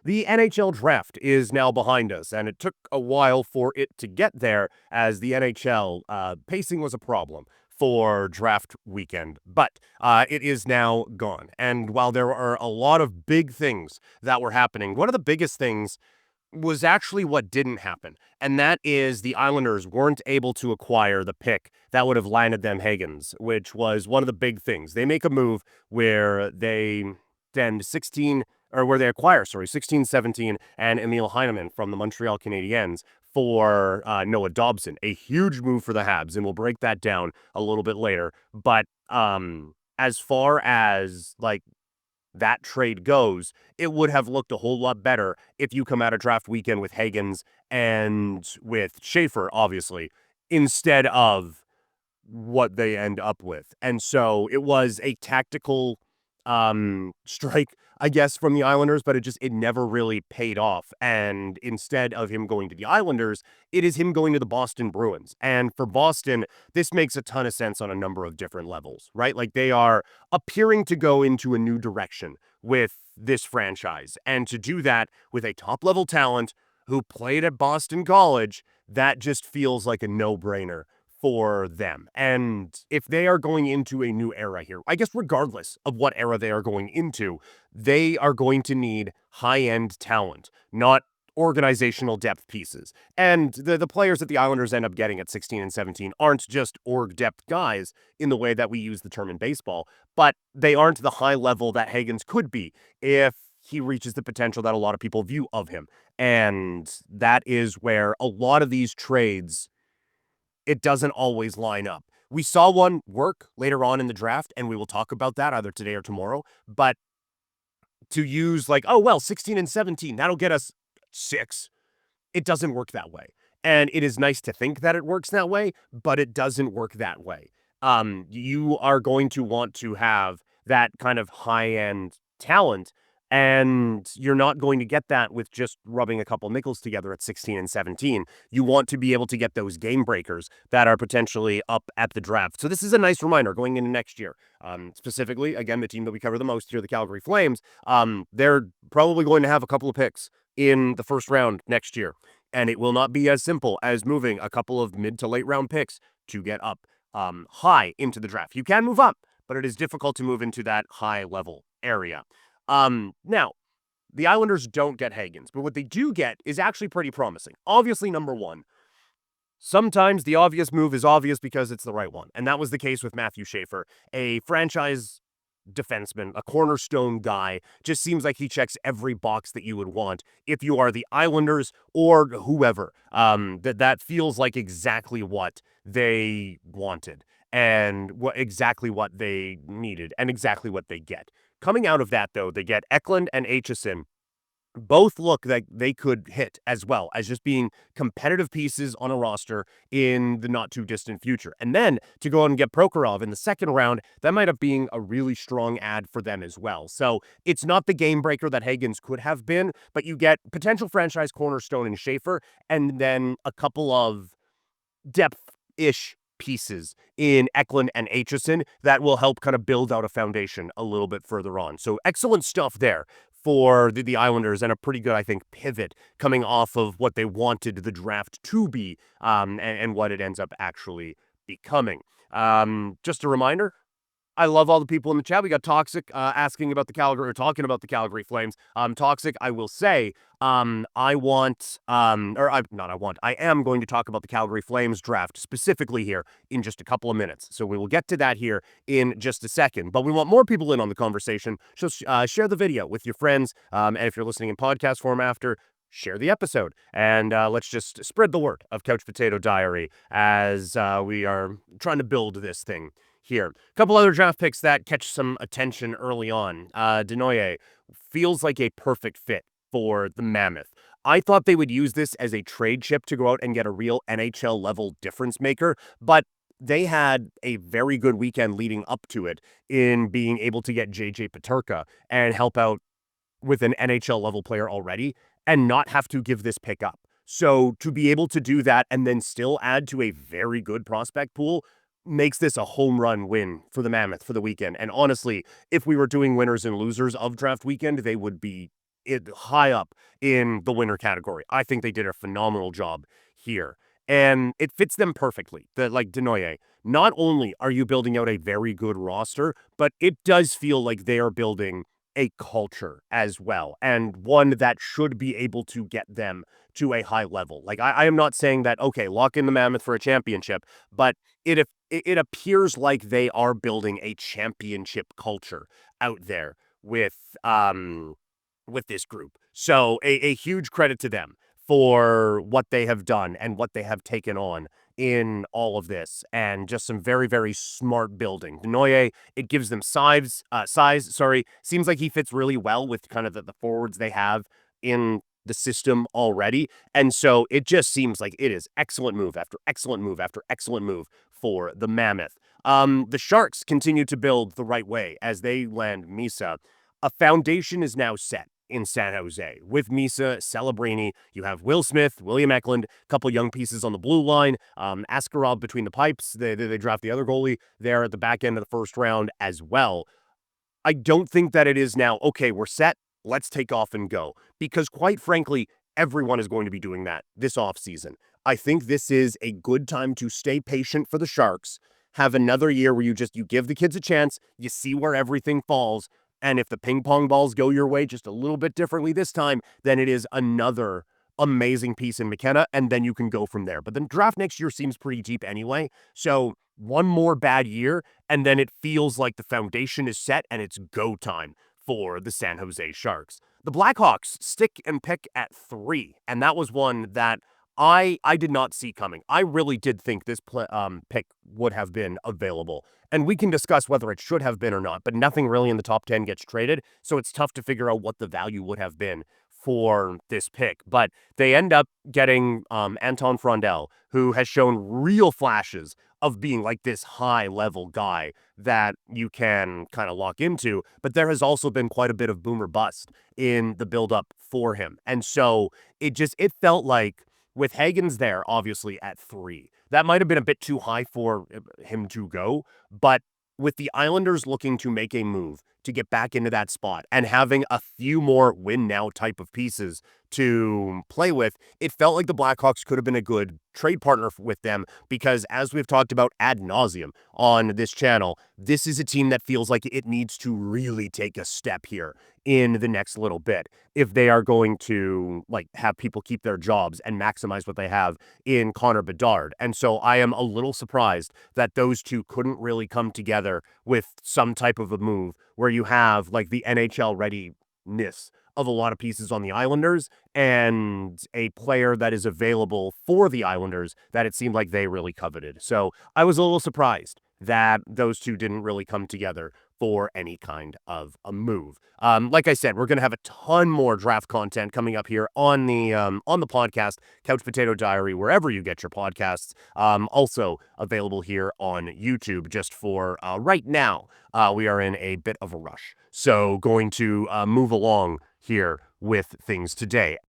The NHL draft is now behind us, and it took a while for it to get there as the NHL pacing was a problem for draft weekend, but it is now gone. And while there are a lot of big things that were happening, one of the biggest things was actually what didn't happen, and that is the Islanders weren't able to acquire the pick that would have landed them Hagens, which was one of the big things. They make a move where they send 16, or where they acquire, 16, 17, and Emil Heineman from the Montreal Canadiens for Noah Dobson. A huge move for the Habs, and we'll break that down a little bit later. But as far as like that trade goes, it would have looked a whole lot better if you come out of draft weekend with Hagens and with Schaefer, obviously, instead of what they end up with. And so it was a tactical strike, I guess, from the Islanders, but it never really paid off. And instead of him going to the Islanders, it is him going to the Boston Bruins. And for Boston, this makes a ton of sense on a number of different levels, right? Like, they are appearing to go into a new direction with this franchise. And to do that with a top level talent who played at Boston College, that just feels like a no-brainer for them. And if they are going into a new era here, I guess regardless of what era they are going into, they are going to need high-end talent, not organizational depth pieces. And the players that the Islanders end up getting at 16 and 17 aren't just org depth guys in the way that we use the term in baseball, but they aren't the high level that Hagens could be if he reaches the potential that a lot of people view of him. And that is where a lot of these trades, it doesn't always line up. We saw one work later on in the draft, and we will talk about that either today or tomorrow. But to use 16 and 17, that'll get us 6. It doesn't work that way. And it is nice to think that it works that way, but it doesn't work that way. You are going to want to have that kind of high-end talent, and you're not going to get that with just rubbing a couple nickels together at 16 and 17. You want to be able to get those game breakers that are potentially up at the draft. So this is a nice reminder going into next year. Specifically, again, the team that we cover the most here, the Calgary Flames, they're probably going to have a couple of picks in the first round next year. And it will not be as simple as moving a couple of mid to late round picks to get up high into the draft. You can move up, but it is difficult to move into that high level area. Now, the Islanders don't get Hagens, but what they do get is actually pretty promising. Obviously, number one, sometimes the obvious move is obvious because it's the right one. And that was the case with Matthew Schaefer, a franchise defenseman, a cornerstone guy. Just seems like he checks every box that you would want if you are the Islanders or whoever. That feels like exactly what they wanted and exactly what they needed and exactly what they get. Coming out of that, though, they get Eklund and Aitchison. Both look like they could hit as well as just being competitive pieces on a roster in the not too distant future. And then to go out and get Prokhorov in the second round, that might up being a really strong ad for them as well. So it's not the game breaker that Hagens could have been, but you get potential franchise cornerstone in Schaefer and then a couple of depth-ish pieces in Eklund and Aitchison that will help kind of build out a foundation a little bit further on. So excellent stuff there for the Islanders, and a pretty good, I think, pivot coming off of what they wanted the draft to be, and what it ends up actually becoming. Just a reminder, I love all the people in the chat. We got Toxic asking about the Calgary, or talking about the Calgary Flames. Toxic, I will say, I am going to talk about the Calgary Flames draft specifically here in just a couple of minutes. So we will get to that here in just a second. But we want more people in on the conversation. So share the video with your friends. And if you're listening in podcast form after, share the episode. And let's just spread the word of Couch Potato Diary as we are trying to build this thing here. A couple other draft picks that catch some attention early on. Desnoyers feels like a perfect fit for the Mammoth. I thought they would use this as a trade chip to go out and get a real NHL level difference maker, but they had a very good weekend leading up to it in being able to get JJ Peterka and help out with an NHL level player already and not have to give this pick up. So to be able to do that and then still add to a very good prospect pool makes this a home run win for the Mammoth for the weekend. And honestly, if we were doing winners and losers of draft weekend, they would be high up in the winner category. I think they did a phenomenal job here. And it fits them perfectly. Like Desnoyers, not only are you building out a very good roster, but it does feel like they are building a culture as well, and one that should be able to get them to a high level. Like I am not saying that okay, lock in the Mammoth for a championship, but it appears like they are building a championship culture out there with um with this group. So a huge credit to them for what they have done and what they have taken on in all of this, and just some very, very smart building. Desnoyers, it gives them size. Sorry, seems like he fits really well with kind of the forwards they have in the system already, and so it just seems like it is excellent move after excellent move after excellent move for the Mammoth. The Sharks continue to build the right way as they land Misa. A foundation is now set in San Jose. With Misa, Celebrini, you have Will Smith, William Eklund, a couple young pieces on the blue line, Askarov between the pipes. They draft the other goalie there at the back end of the first round as well. I don't think that it is now, okay, we're set, let's take off and go. Because quite frankly, everyone is going to be doing that this offseason. I think this is a good time to stay patient for the Sharks, have another year where you give the kids a chance, you see where everything falls, and if the ping pong balls go your way just a little bit differently this time, then it is another amazing piece in McKenna, and then you can go from there. But the draft next year seems pretty deep anyway, so one more bad year, and then it feels like the foundation is set and it's go time for the San Jose Sharks. The Blackhawks stick and pick at 3, and that was one that I did not see coming. I really did think this pick would have been available, and we can discuss whether it should have been or not, but nothing really in the top 10 gets traded, so it's tough to figure out what the value would have been for this pick. But they end up getting Anton Frondell, who has shown real flashes of being like this high level guy that you can kind of lock into. But there has also been quite a bit of boomer bust in the buildup for him. And so it felt like with Hagens there, obviously at 3, that might have been a bit too high for him to go. But with the Islanders looking to make a move to get back into that spot and having a few more win now type of pieces to play with, it felt like the Blackhawks could have been a good trade partner with them because, as we've talked about ad nauseum on this channel, this is a team that feels like it needs to really take a step here in the next little bit if they are going to like have people keep their jobs and maximize what they have in Connor Bedard. And so I am a little surprised that those two couldn't really come together with some type of a move where you have like the NHL readiness of a lot of pieces on the Islanders and a player that is available for the Islanders that it seemed like they really coveted. So I was a little surprised that those two didn't really come together for any kind of a move. Like I said, we're going to have a ton more draft content coming up here on the podcast, Couch Potato Diary, wherever you get your podcasts. Also available here on YouTube just for right now. We are in a bit of a rush. So going to move along here with things today.